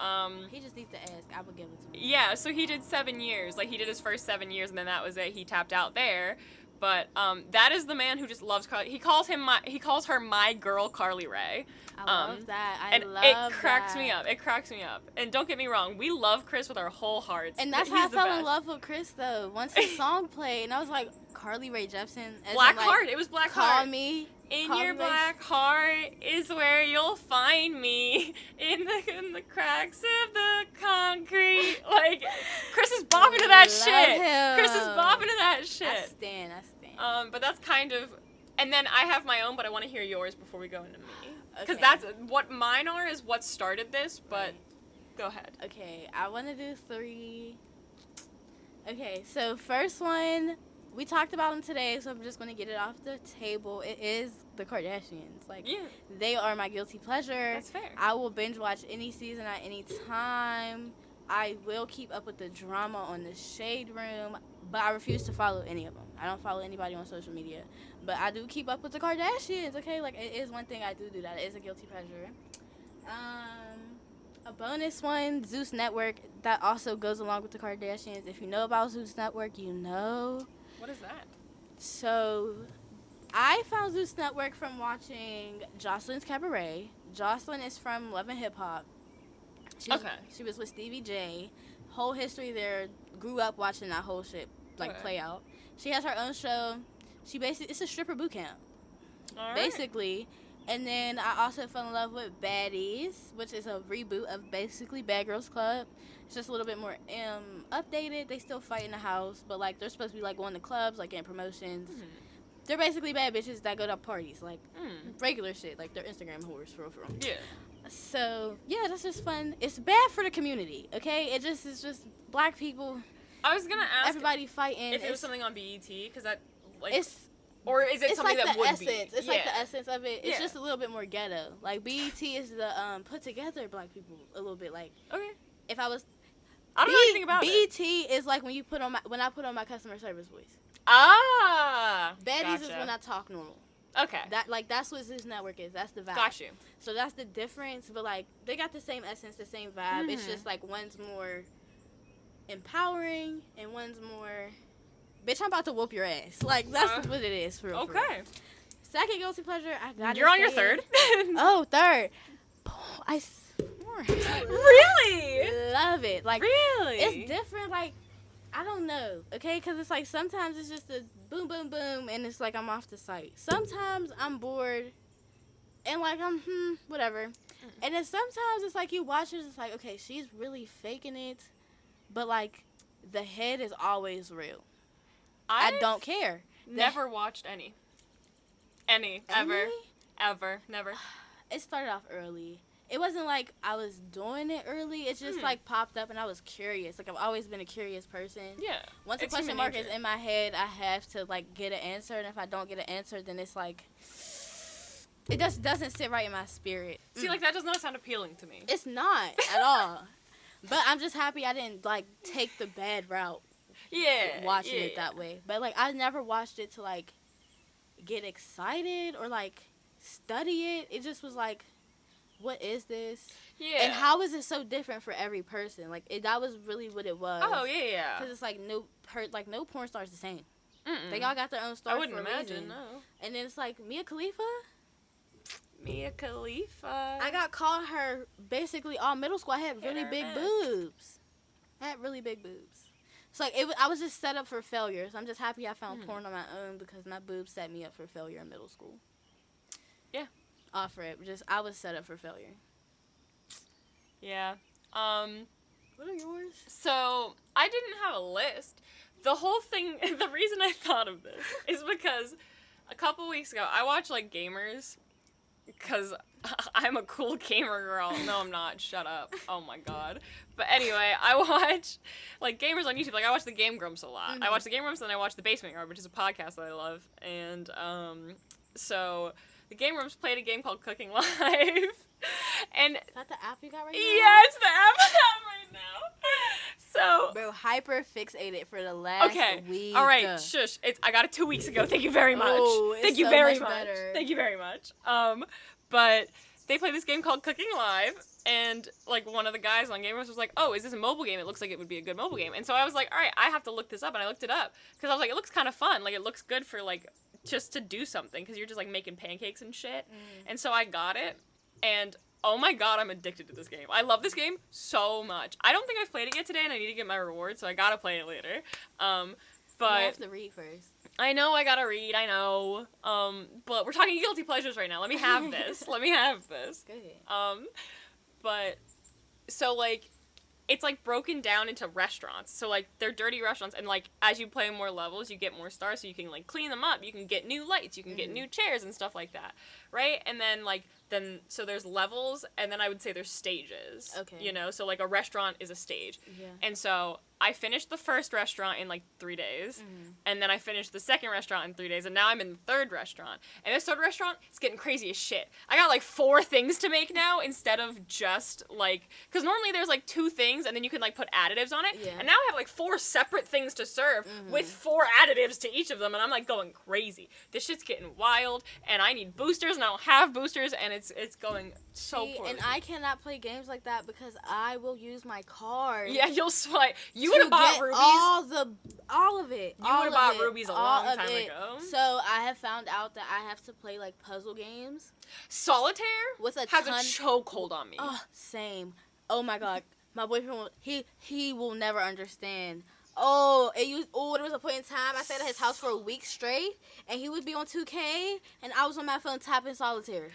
He just needs to ask. I would give it to him. Yeah, so he did 7 years. Like, he did his first 7 years, and then that was it. He tapped out there. But that is the man who just loves Carly. He calls her my girl Carly Rae. I love that. It cracks me up. It cracks me up. And don't get me wrong, we love Chris with our whole hearts. And that's how I fell in love with Chris, though. Once his song played, and I was like, Carly Rae Jepsen. Black Heart. It was Black Heart. Call me. In your black heart is where you'll find me. In the cracks of the concrete. Like, Chris is bopping to that shit. Chris is bopping to that shit. I stand. But that's kind of, and then I have my own, but I want to hear yours before we go into me. Because Okay. that's what mine are, is what started this, but Right. Go ahead. Okay, I want to do 3. Okay, so first one, we talked about them today, so I'm just going to get it off the table. It is the Kardashians. Like, Yeah. They are my guilty pleasure. That's fair. I will binge watch any season at any time. I will keep up with the drama on the Shade Room, but I refuse to follow any of them. I don't follow anybody on social media, but I do keep up with the Kardashians, okay? Like, it is one thing I do that. It is a guilty pleasure. A bonus one, Zeus Network, that also goes along with the Kardashians. If you know about Zeus Network, you know. What is that? So, I found Zeus Network from watching Jocelyn's Cabaret. Jocelyn is from Love and Hip Hop. She was with Stevie J. Whole history there. Grew up watching that whole shit play out. She has her own show. It's a stripper boot camp. All right. Basically. And then I also fell in love with Baddies, which is a reboot of basically Bad Girls Club. It's just a little bit more updated. They still fight in the house, but like they're supposed to be like going to clubs, like getting promotions. Mm-hmm. They're basically bad bitches that go to parties, like regular shit, like they're Instagram whores for real. Yeah. So yeah, that's just fun. It's bad for the community, okay? It's just black people. I was gonna ask everybody fighting. If it was something on BET, because that like it's. Or is it something like that would essence. be? It's like the essence of it. It's just a little bit more ghetto. Like BET is the put together black people a little bit. Like okay. If I was, I don't know anything about BET is like when I put on my customer service voice. Ah. Baddies is when I talk normal. Okay. That's what Zeus Network is. That's the vibe. Got you. So that's the difference. But like they got the same essence, the same vibe. Mm-hmm. It's just like one's more empowering and one's more. Bitch, I'm about to whoop your ass. Like, that's what it is, for real. Okay. For real. Second guilty pleasure, I got You're on your third? Oh, third. I swore. Really? Love it. Like, really? It's different, like, I don't know, okay? Because it's like sometimes it's just a boom, boom, boom, and it's like I'm off the site. Sometimes I'm bored, and like I'm, whatever. And then sometimes it's like you watch it, it's like, okay, she's really faking it, but like, the head is always real. I don't care. Never watched any. Ever. Never. It started off early. It wasn't like I was doing it early. It just like popped up and I was curious. Like I've always been a curious person. Yeah. Once a question mark is in my head, I have to like get an answer. And if I don't get an answer, then it's like it just doesn't sit right in my spirit. See, like that does not sound appealing to me. It's not at all. But I'm just happy I didn't like take the bad route. Yeah. Watching it that way. But like I never watched it to like get excited or like study it. It just was like, what is this? Yeah. And how is it so different for every person? Like that was really what it was. Oh yeah. Because it's like no porn star is the same. Mm-mm. They all got their own story. I wouldn't for a imagine. reason. No. And then it's like Mia Khalifa. I got called her basically all middle school. I had really big boobs. It's like I was just set up for failure. So I'm just happy I found porn on my own because my boobs set me up for failure in middle school. Yeah. Off rip. I was set up for failure. Yeah. What are yours? So I didn't have a list. The whole thing, the reason I thought of this is because a couple weeks ago I watched like Gamers because I'm a cool gamer girl. No, I'm not. Shut up. Oh my god. But anyway, I watch like gamers on YouTube. Like I watch the Game Grumps a lot. I watch the Game Grumps and I watch the Basement Yard, which is a podcast that I love. And so the Game Grumps played a game called Cooking Live. And Is that the app you got right now? yeah, it's the app I have right now. So Bro, hyper fixated for the last week. All right, shush. I got it 2 weeks ago. Thank you very much. Oh, Thank you so very much much. better. Thank you very much. But they play this game called Cooking Live, and like one of the guys on Gamers was like, "Oh, is this a mobile game? It looks like it would be a good mobile game." And so I was like, "All right, I have to look this up." And I looked it up because I was like, "It looks kind of fun. Like it looks good for like just to do something because you're just like making pancakes and shit." And so I got it, and oh my god, I'm addicted to this game. I love this game so much. I don't think I've played it yet today, and I need to get my reward, so I gotta play it later. But you have to read first. I know I gotta read, I know. But we're talking guilty pleasures right now. Let me have this. Let me have this. Good. But so like it's like broken down into restaurants. So like they're dirty restaurants, and like as you play more levels, you get more stars, so you can like clean them up. You can get new lights, you can get new chairs and stuff like that, right? And then so there's levels, and then I would say there's stages. Okay. You know, so like a restaurant is a stage. Yeah. And so I finished the first restaurant in like 3 days, and then I finished the second restaurant in 3 days, and now I'm in the third restaurant. And this third restaurant is getting crazy as shit. I got like 4 things to make now instead of just like, because normally there's like 2 things, and then you can like put additives on it. Yeah. And now I have like 4 separate things to serve with 4 additives to each of them, and I'm like going crazy. This shit's getting wild, and I need boosters, and I don't have boosters, and it's going so poorly. And I cannot play games like that because I will use my card. Yeah, you'll swipe. You would have bought rubies. all of it. You would have bought rubies a long time ago. So I have found out that I have to play like puzzle games. Solitaire with a has ton. a chokehold on me. Oh, same. Oh my god, my boyfriend he will never understand. There was a point in time I stayed at his house for a week straight, and he would be on 2K, and I was on my phone tapping solitaire.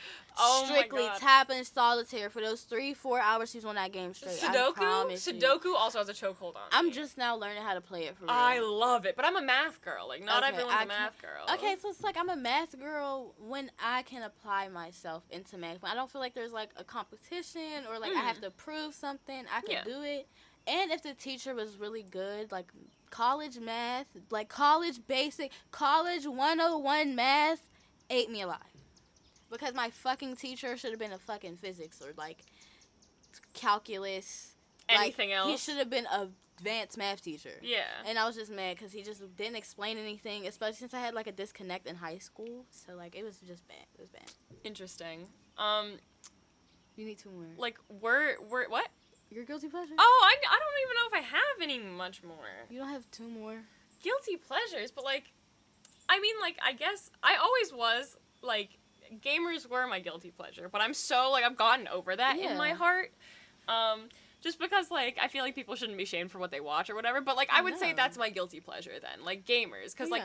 Strictly tapping solitaire for those 3-4 hours he was on that game straight. Sudoku also has a chokehold on me. I'm just now learning how to play it for real. I love it, but I'm a math girl. Like, not everyone's a math girl. Okay, so it's like I'm a math girl when I can apply myself into math. When I don't feel like there's like a competition or like I have to prove something, I can do it. And if the teacher was really good, like college math, like college 101 math, ate me alive. Because my fucking teacher should have been a fucking physics or like calculus. Anything else. He should have been a advanced math teacher. Yeah. And I was just mad because he just didn't explain anything, especially since I had like a disconnect in high school. So like it was just bad. It was bad. Interesting. You need 2 more. Like we're what? Your guilty pleasure? Oh, I don't even know if I have any much more. You don't have 2 more? Guilty pleasures, but like, I mean, like, I guess I always was, like, gamers were my guilty pleasure, but I'm so, like, I've gotten over that in my heart. Just because, like, I feel like people shouldn't be shamed for what they watch or whatever, but, like, I would say that's my guilty pleasure then, like, gamers, because, like,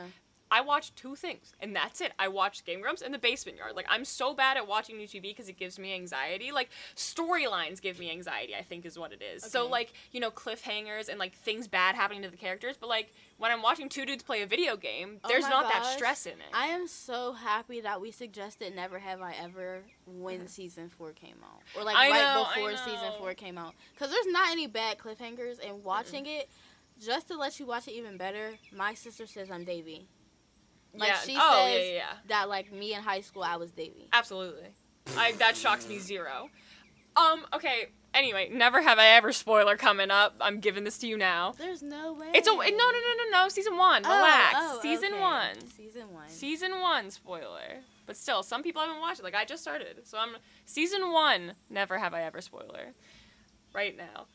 I watch 2 things, and that's it. I watch Game Grumps and The Basement Yard. Like, I'm so bad at watching new TV because it gives me anxiety. Like, storylines give me anxiety, I think is what it is. Okay. So, like, you know, cliffhangers and, like, things bad happening to the characters. But, like, when I'm watching 2 dudes play a video game, there's not that stress in it. I am so happy that we suggested Never Have I Ever when Season 4 came out. Or, like, before Season 4 came out. Because there's not any bad cliffhangers, and watching it, just to let you watch it even better, my sister says I'm Davy. Like, she says that, like, me in high school, I was Davy. Absolutely. That shocks me zero. Okay, anyway, Never Have I Ever spoiler coming up. I'm giving this to you now. There's no way. No, Season 1. Relax. Season 1. Season 1 spoiler. But still, some people haven't watched it. Like, I just started. So Season 1, Never Have I Ever spoiler. Right now.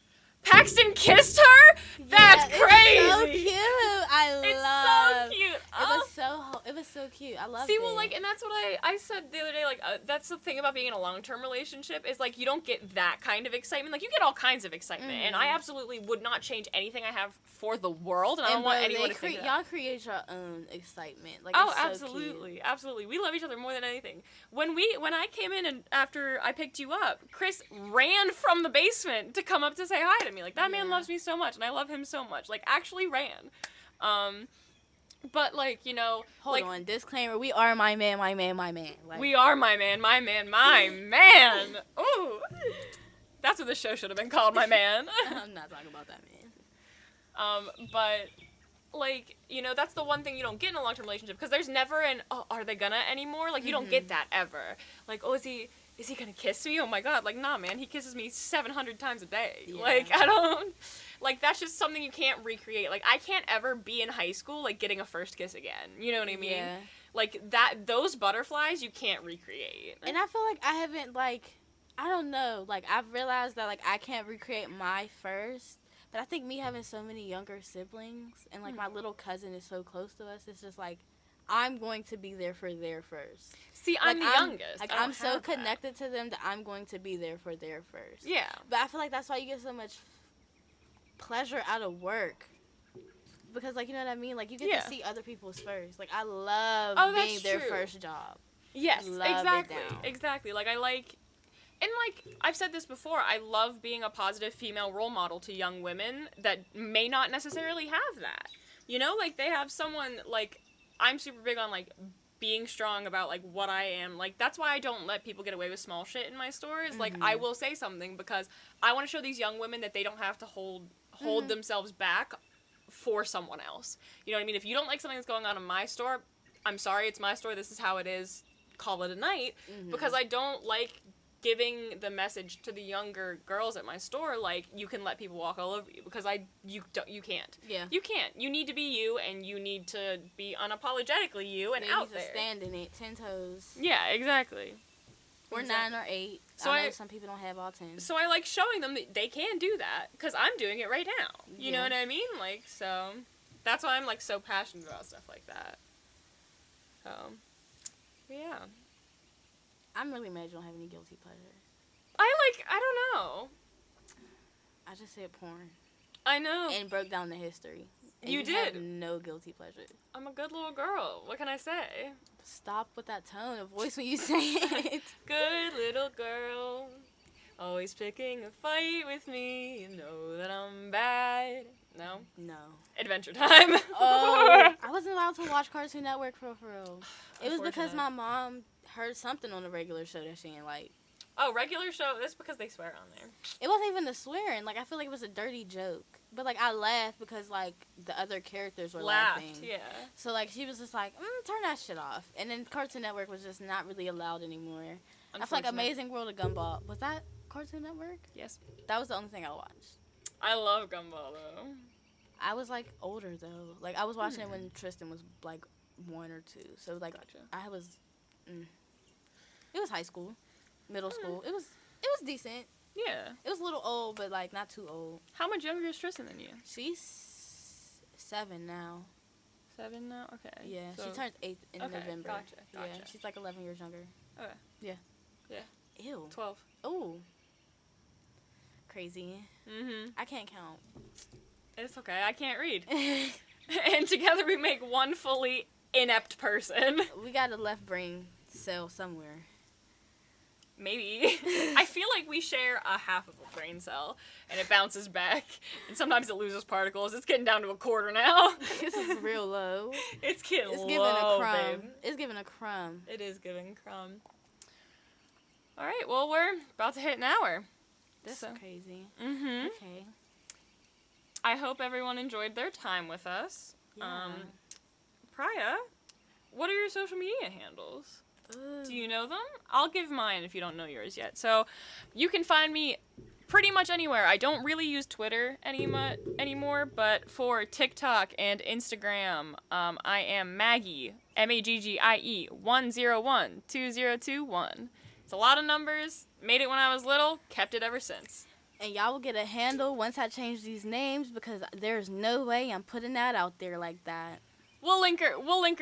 Paxton kissed her? That's crazy. It's so cute. It's so cute. It was so cute. I love it. See, well, like, and that's what I said the other day, like, that's the thing about being in a long-term relationship is, like, you don't get that kind of excitement. Like, you get all kinds of excitement, and I absolutely would not change anything I have for the world, and I don't want anyone to think that. Y'all create your own excitement. Like, oh, it's so absolutely, cute. Absolutely. We love each other more than anything. When I came in and after I picked you up, Chris ran from the basement to come up to say hi to me. Like, that man loves me so much, and I love him so much. Like, actually ran. But, like, you know, Hold like, on, disclaimer, we are my man, my man, my man. Like, we are my man, my man, my man. Ooh. That's what the show should have been called, my man. I'm not talking about that man. But, like, you know, that's the one thing you don't get in a long-term relationship, because there's never an, oh, are they gonna anymore? Like, you don't get that ever. Like, oh, is he gonna kiss me? Oh my god, like, nah, man, he kisses me 700 times a day. Yeah. Like, I don't, like, that's just something you can't recreate. Like, I can't ever be in high school, like, getting a first kiss again. You know what I mean? Yeah. Like, those butterflies you can't recreate. And I feel like I haven't, like, I don't know, like, I've realized that, like, I can't recreate my first. But I think me having so many younger siblings and, like, my little cousin is so close to us, it's just, like, I'm going to be there for their first. See, I'm like, the youngest. Like, I don't I'm so have that. connected to them that I'm going to be there for their first. Yeah. But I feel like that's why you get so much pleasure out of work. Because, like, you know what I mean? Like, you get to see other people's first. Like, I love being their first job. Yes, Love exactly. it down. Exactly. Like, I like... And, like, I've said this before, I love being a positive female role model to young women that may not necessarily have that. You know? Like, they have someone, like... I'm super big on, like, being strong about, like, what I am. Like, that's why I don't let people get away with small shit in my stores. Like, I will say something because I want to show these young women that they don't have to hold themselves back for someone else. You know what I mean? If you don't like something that's going on in my store, I'm sorry, it's my store, this is how it is, call it a night. Because I don't like giving the message to the younger girls at my store, like, you can let people walk all over you, because you can't. Yeah. You can't. You need to be you, and you need to be unapologetically you and out there. Stand in it, 10 toes. Yeah, exactly. Or 9 or 8. So I know some people don't have all 10. So I like showing them that they can do that, because I'm doing it right now. You know what I mean? Like, so that's why I'm, like, so passionate about stuff like that. So, yeah. I'm really mad you don't have any guilty pleasures. I don't know. I just said porn. I know. And broke down the history. And you have did. no guilty pleasure. I'm a good little girl. What can I say? Stop with that tone of voice when you say it. Good little girl. Always picking a fight with me. You know that I'm bad. No? No. Adventure Time. Oh. I wasn't allowed to watch Cartoon Network for real. It was because my mom heard something on the regular show that she didn't like. Oh, regular show? That's because they swear on there. It wasn't even the swearing. Like, I feel like it was a dirty joke. But, like, I laughed because, like, the other characters were laughing. Yeah. So, like, she was just like, turn that shit off. And then Cartoon Network was just not really allowed anymore. I feel like Amazing World of Gumball. Was that Cartoon Network? Yes. That was the only thing I watched. I love Gumball, though. I was, like, older, though. Like, I was watching it when Tristan was, like, 1 or 2. So, like, gotcha. I was... It was high school. Middle school. It was decent. Yeah. It was a little old, but, like, not too old. How much younger is Tristan than you? She's 7 now. 7 now? Okay. Yeah, so she turns 8 in November. Gotcha. Yeah, she's like 11 years younger. Okay. Yeah. Yeah. Ew. 12. Oh. Crazy. Mm-hmm. I can't count. It's okay. I can't read. And together we make one fully inept person. We got a left brain cell somewhere. Maybe. I feel like we share a half of a brain cell, and it bounces back, and sometimes it loses particles. It's getting down to a quarter now. This is real low. It's getting It's low, giving a crumb. babe. It's giving a crumb. It is giving crumb. All right, well, we're about to hit an hour. This is crazy. Mm-hmm. Okay. I hope everyone enjoyed their time with us. Yeah. Priyah, what are your social media handles? Do you know them? I'll give mine if you don't know yours yet. So you can find me pretty much anywhere. I don't really use Twitter anymore, but for TikTok and Instagram, I am Maggie, Maggie 1012021. It's a lot of numbers. Made it when I was little, kept it ever since. And y'all will get a handle once I change these names, because there's no way I'm putting that out there like that. We'll link her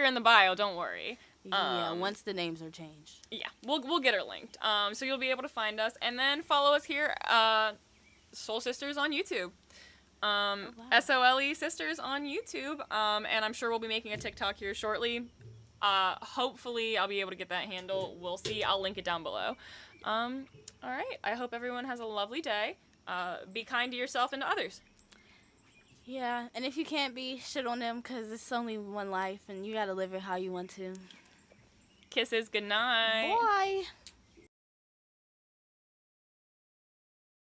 in the bio, don't worry. Yeah, once the names are changed. Yeah, we'll get her linked. So you'll be able to find us, and then follow us here, Soul Sisters on YouTube. SOLE Sisters on YouTube. And I'm sure we'll be making a TikTok here shortly. Hopefully I'll be able to get that handle. We'll see. I'll link it down below. All right. I hope everyone has a lovely day. Be kind to yourself and to others. Yeah, and if you can't be, shit on them because it's only one life and you gotta live it how you want to. Kisses, good night. Boy.